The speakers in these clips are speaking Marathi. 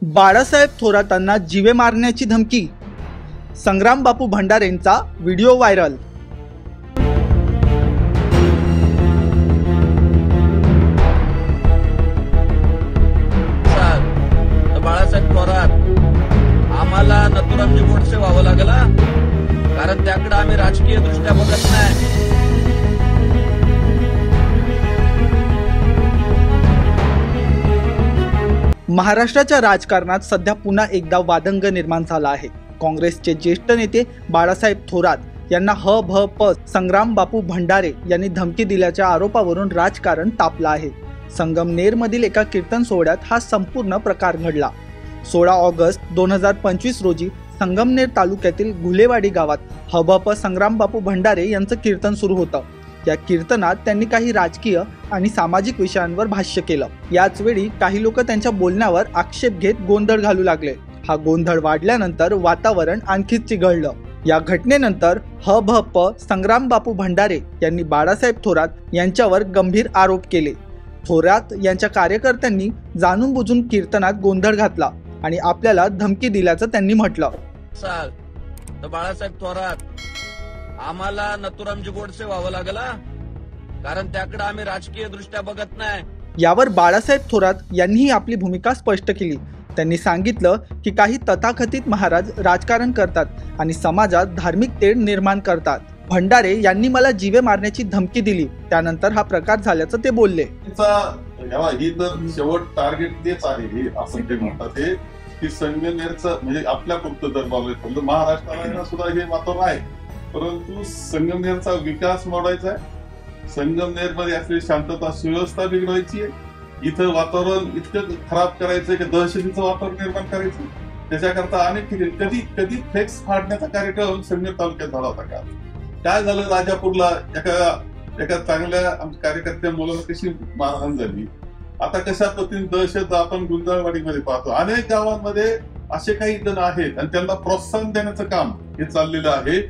बाळासाहेब थोरातांना जीवे मारण्याची धमकी, संग्राम बापू भंडारेंचा व्हिडिओ व्हायरल। बाळासाहेब थोरात आम्हाला नथुरामजी गोडसे व्हावं लागला, कारण त्याकडे आम्ही राजकीय दृष्ट्या बघत नाही। महाराष्ट्राच्या राजकारणात सध्या पुन्हा एकदा वादंग निर्माण झाला आहे। काँग्रेसचे ज्येष्ठ नेते बाळासाहेब थोरात यांना ह.भ.प. संग्राम बापू भंडारे यांनी धमकी दिल्याच्या आरोपावरून राजकारण तापलं आहे। संगमनेरमधील एका कीर्तन सोहळ्यात हा संपूर्ण प्रकार घडला। 16 ऑगस्ट 2025 रोजी संगमनेर तालुक्यातील घुलेवाडी गावात ह.भ.प. संग्राम बापू भंडारे यांचं कीर्तन सुरू होतं। या कीर्तनात त्यांनी काही राजकीय आणि सामाजिक विषयांवर भाष्य केलं। याच वेळी काही लोक त्यांच्या बोलण्यावर आक्षेप घेत गोंधळ घालू लागले। हा गोंधळ वाढल्यानंतर वातावरण आणखीच चिघळलं। या घटनेनंतर ह.भ.प. संग्राम बापू भंडारे यांनी बाळासाहेब थोरात यांच्यावर गंभीर आरोप केले। थोरात यांच्या कार्यकर्त्यांनी जाणून बुजून कीर्तनात गोंधळ घातला आणि आपल्याला धमकी दिल्याचं त्यांनी म्हटलं। बाळासाहेब थोरात आम्हाला नथुरामजी गोडसे व्हावं लागला, कारण त्याकडे आम्ही राजकीय दृष्ट्या बघत नाही। यावर बाळासाहेब थोरात यांनीही आपली भूमिका स्पष्ट केली। त्यांनी सांगितलं की काही तथाकथित महाराज राजकारण करतात आणि समाजात धार्मिक तेढ निर्माण करतात। भंडारे यांनी मला जीवे मारण्याची धमकी दिली, त्यानंतर हा प्रकार झाल्याचं ते बोलले। ही तर शेवट टार्गेट तेच आहे असं ते म्हणतात की संगमनेरचं म्हणजे आपल्या पुरतं जर बोलायचं महाराष्ट्राला सुद्धा हे वातावरण आहे, परंतु संगमनेरचा विकास मोडायचा आहे। संगमनेरमध्ये असलेली शांतता सुव्यवस्था बिघडवायची आहे। इथं वातावरण इतकं खराब करायचंय की दहशतीचं वातावरण निर्माण करायचं। त्याच्याकरता अनेक ठिकाणी कधी कधी फ्लेक्स फाडण्याचा कार्यक्रम संगमेर तालुक्यात झाला होता का? काय झालं, राजापूरला एका चांगल्या कार्यकर्त्या मुलाला कशी मारहाण झाली। आता कशा पद्धतीने दहशत आपण गुंजाळवाडीमध्ये पाहतो। अनेक गावांमध्ये असे काही जण आहेत आणि त्यांना प्रोत्साहन देण्याचं काम हे चाललेलं आहे।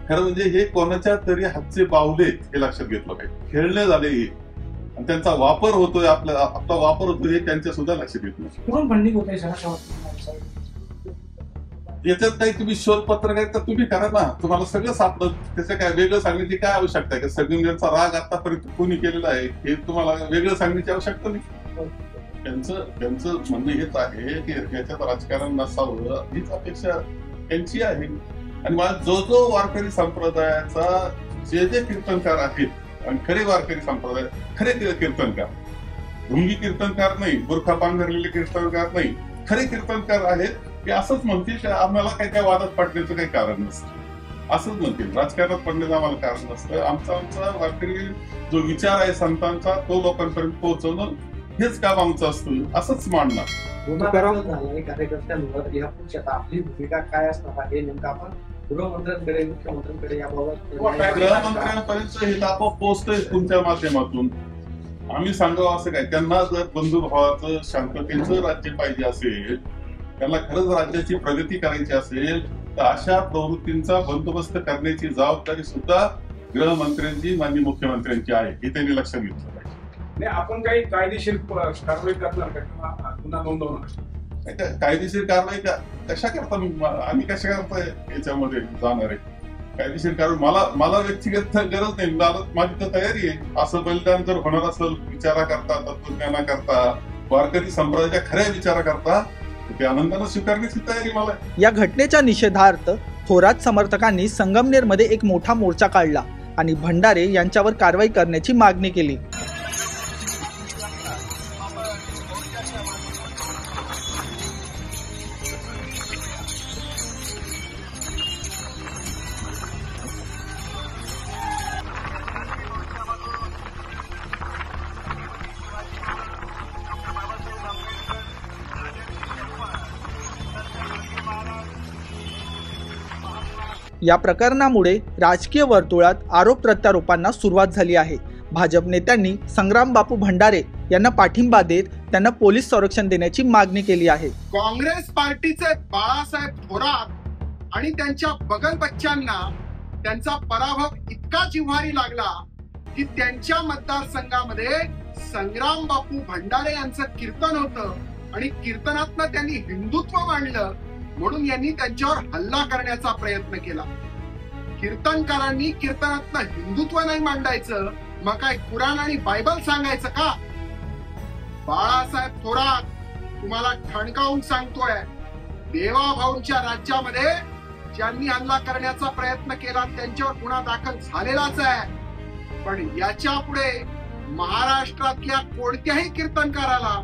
खरं म्हणजे हे कोणाच्या तरी हातचे बाहुलेत हे लक्षात घेतलं पाहिजे। खेळणे झाले आणि त्यांचा वापर होतोय, आपला वापर होतोय हे त्यांच्या सुद्धा लक्षात येत नाही। याच्यात काही तुम्ही शोध पत्रकार तर तुम्ही करा ना, तुम्हाला सगळं सापडत। त्याचं काय वेगळं सांगण्याची काय आवश्यकता आहे? संगमनेरचा राग आतापर्यंत कोणी केलेला आहे हे तुम्हाला वेगळं सांगण्याची आवश्यकता नाही। त्यांचं म्हणणं हेच आहे की याच्यात राजकारण नसावं हीच अपेक्षा त्यांची आहे। आणि मला जो वारकरी संप्रदायाचा जे कीर्तनकार आहेत आणि खरे वारकरी संप्रदाय खरे कीर्तनकार, ढोंगी कीर्तनकार नाही, बुरखा पांघरलेले कीर्तनकार नाही, खरे कीर्तनकार आहेत की असंच म्हणतील की आम्हाला काही वादात पडण्याचं काही कारण नसतं, असंच म्हणतील। राजकारणात पडण्याचं आम्हाला कारण नसतं। आमचा वारकरी जो विचार आहे संतांचा तो लोकांपर्यंत पोहोचवणं हेच काम आमचं असतं, असंच मांडणार। कार्यकर्त्यांवर यापुढच्या आपली भूमिका काय असणार हे नेमकं आपण गृहमंत्र्यांकडे मुख्यमंत्र्यांकडे याबाबत गृहमंत्र्यांपर्यंत हे आपोआप पोहोचतंय तुमच्या माध्यमातून। आम्ही सांगावं असं काय, त्यांना जर बंधुभावाचं शांततेचं राज्य पाहिजे असेल, त्यांना खरंच राज्याची प्रगती करायची असेल तर अशा प्रवृत्तींचा बंदोबस्त करण्याची जबाबदारी सुद्धा गृहमंत्र्यांची माननीय मुख्यमंत्र्यांची आहे हे त्यांनी लक्षात घेतलं पाहिजे। आपण काही कायदेशीर कारवाई करणार का किंवा गुन्हा नोंदवणार? कायदेशीर कारवाई कशा करता आम्ही कशा करता याच्यामध्ये जाणार आहे? कायदेशीर कारवाई मला व्यक्तिगत गरज नाही, माझी तर तयारी आहे। असं बलिदान जर होणार असेल विचारा करता, तत्वज्ञाना करता, वारकरी संप्रदायाच्या खऱ्या विचारा करता, ते आनंदाने स्वीकारण्याची तयारी मला। या घटनेच्या निषेधार्थ थोरात समर्थकांनी संगमनेरमध्ये एक मोठा मोर्चा काढला आणि भंडारे यांच्यावर कारवाई करण्याची मागणी केली। या प्रकरणामुळे राजकीय वर्तुळात आरोप प्रत्यारोपांना सुरुवात झाली आहे। भाजप नेत्यांनी संग्राम बापू भंडारे यांना पाठिंबा देत त्यांना पोलीस संरक्षण देण्याची मागणी केली आहे। काँग्रेस पार्टीचे बाळासाहेब थोरात आणि त्यांच्या बगल बच्च्यांना त्यांचा पराभव इतका जिव्हारी लागला की त्यांच्या मतदारसंघामध्ये संग्राम बापू भंडारे यांचं कीर्तन होतं आणि कीर्तनातनं त्यांनी हिंदुत्व मांडलं म्हणून यांनी त्यांच्यावर हल्ला करण्याचा प्रयत्न केला. कीर्तनकारांनी कीर्तनातनं हिंदुत्व नाही मांडायचं, मग काय कुराण आणि बायबल सांगायचं का? बाळासाहेब थोरात तुम्हाला ठणकावून सांगतोय, देवाभाऊंच्या राज्यामध्ये ज्यांनी हल्ला करण्याचा प्रयत्न केला त्यांच्यावर गुन्हा दाखल झालेलाच आहे. पण याच्या पुढे महाराष्ट्रातल्या कोणत्याही कीर्तनकाराला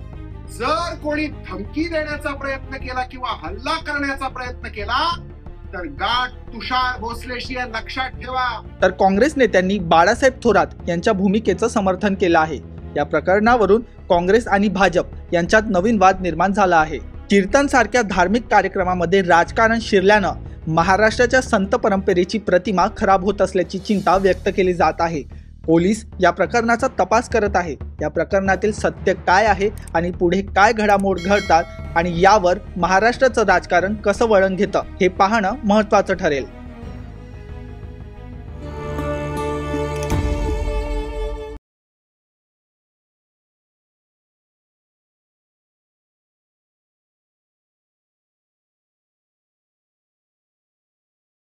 जर कोणी धमकी देण्याचा प्रयत्न केला किंवा हल्ला करण्याचा प्रयत्न केला तर गाठ तुषार भोसलेशी लक्षात ठेवा. तर काँग्रेस नेत्यांनी बाळासाहेब थोरात यांच्या भूमिकेचं समर्थन केलं आहे. या प्रकरणावरून काँग्रेस आणि भाजप यांच्यात नवीन वाद निर्माण झाला आहे. कीर्तन सारख्या धार्मिक कार्यक्रमामध्ये राजकारण शिरल्यानं महाराष्ट्राच्या संत परंपरेची प्रतिमा खराब होत असल्याची चिंता व्यक्त केली जात आहे. पोलीस या प्रकरणाचा तपास करत आहे. या प्रकरणातील सत्य काय आहे आणि पुढे काय घडामोड घडतात आणि यावर महाराष्ट्राचं राजकारण कसं वळण घेतं हे पाहणं महत्त्वाचं ठरेल.